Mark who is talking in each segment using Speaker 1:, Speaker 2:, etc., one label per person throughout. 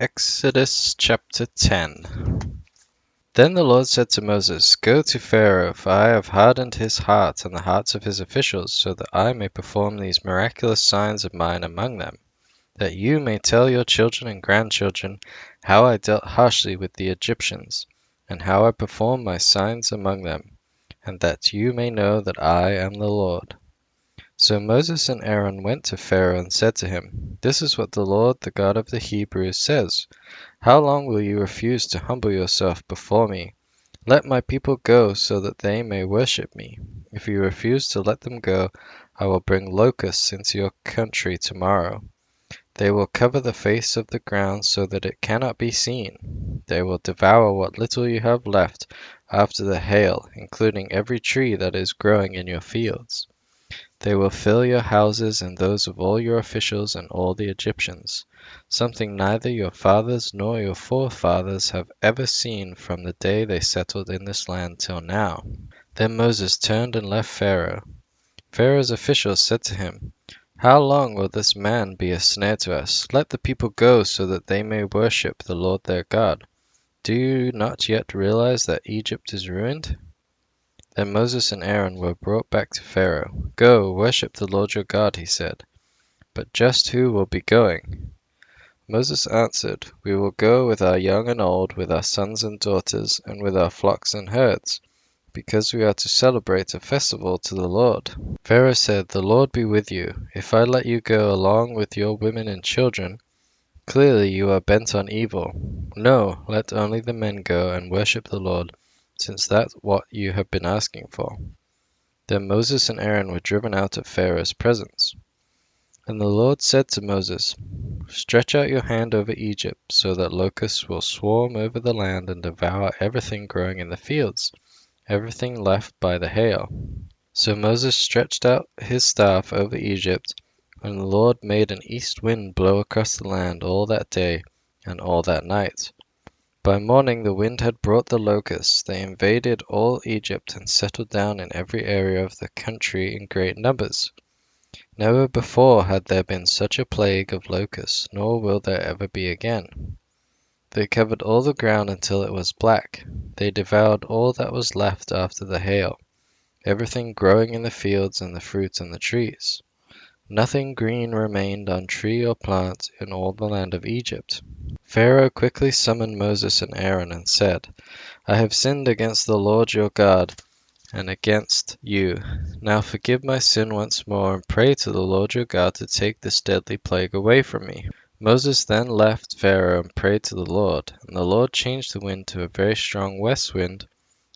Speaker 1: Exodus chapter 10. Then the Lord said to Moses, Go to Pharaoh, for I have hardened his heart and the hearts of his officials, so that I may perform these miraculous signs of mine among them, that you may tell your children and grandchildren how I dealt harshly with the Egyptians, and how I performed my signs among them, and that you may know that I am the Lord. So Moses and Aaron went to Pharaoh and said to him, This is what the Lord, the God of the Hebrews, says. How long will you refuse to humble yourself before me? Let my people go so that they may worship me. If you refuse to let them go, I will bring locusts into your country tomorrow. They will cover the face of the ground so that it cannot be seen. They will devour what little you have left after the hail, including every tree that is growing in your fields. They will fill your houses and those of all your officials and all the Egyptians, something neither your fathers nor your forefathers have ever seen from the day they settled in this land till now. Then Moses turned and left Pharaoh. Pharaoh's officials said to him, How long will this man be a snare to us? Let the people go so that they may worship the Lord their God. Do you not yet realize that Egypt is ruined? Then Moses and Aaron were brought back to Pharaoh. Go, worship the Lord your God, he said. But just who will be going? Moses answered, We will go with our young and old, with our sons and daughters, and with our flocks and herds, because we are to celebrate a festival to the Lord. Pharaoh said, The Lord be with you. If I let you go along with your women and children, clearly you are bent on evil. No, let only the men go and worship the Lord, since that's what you have been asking for. Then Moses and Aaron were driven out of Pharaoh's presence. And the Lord said to Moses, Stretch out your hand over Egypt, so that locusts will swarm over the land and devour everything growing in the fields, everything left by the hail. So Moses stretched out his staff over Egypt, and the Lord made an east wind blow across the land all that day and all that night. By morning the wind had brought the locusts. They invaded all Egypt and settled down in every area of the country in great numbers. Never before had there been such a plague of locusts, nor will there ever be again. They covered all the ground until it was black. They devoured all that was left after the hail, everything growing in the fields and the fruit in the trees. Nothing green remained on tree or plant in all the land of Egypt. Pharaoh quickly summoned Moses and Aaron and said, I have sinned against the Lord your God and against you. Now forgive my sin once more and pray to the Lord your God to take this deadly plague away from me. Moses then left Pharaoh and prayed to the Lord, and the Lord changed the wind to a very strong west wind,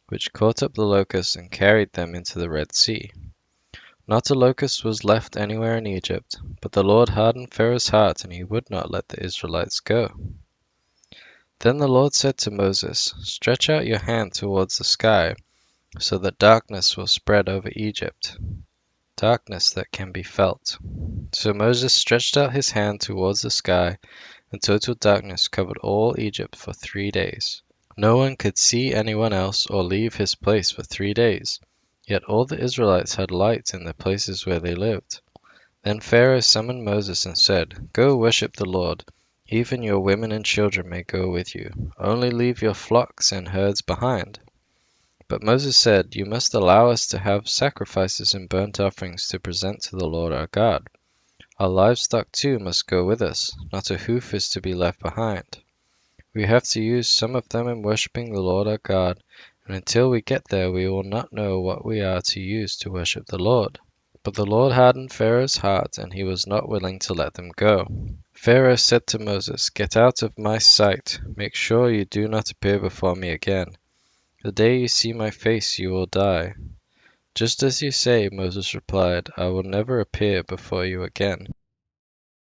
Speaker 1: which caught up the locusts and carried them into the Red Sea. Not a locust was left anywhere in Egypt, but the Lord hardened Pharaoh's heart, and he would not let the Israelites go. Then the Lord said to Moses, Stretch out your hand towards the sky, so that darkness will spread over Egypt, darkness that can be felt. So Moses stretched out his hand towards the sky, and total darkness covered all Egypt for 3 days. No one could see anyone else or leave his place for 3 days. Yet all the Israelites had light in the places where they lived. Then Pharaoh summoned Moses and said, Go worship the Lord. Even your women and children may go with you. Only leave your flocks and herds behind. But Moses said, You must allow us to have sacrifices and burnt offerings to present to the Lord our God. Our livestock too must go with us. Not a hoof is to be left behind. We have to use some of them in worshiping the Lord our God, and until we get there we will not know what we are to use to worship the Lord. But the Lord hardened Pharaoh's heart, and he was not willing to let them go. Pharaoh said to Moses, Get out of my sight. Make sure you do not appear before me again. The day you see my face you will die. Just as you say, Moses replied, I will never appear before you again.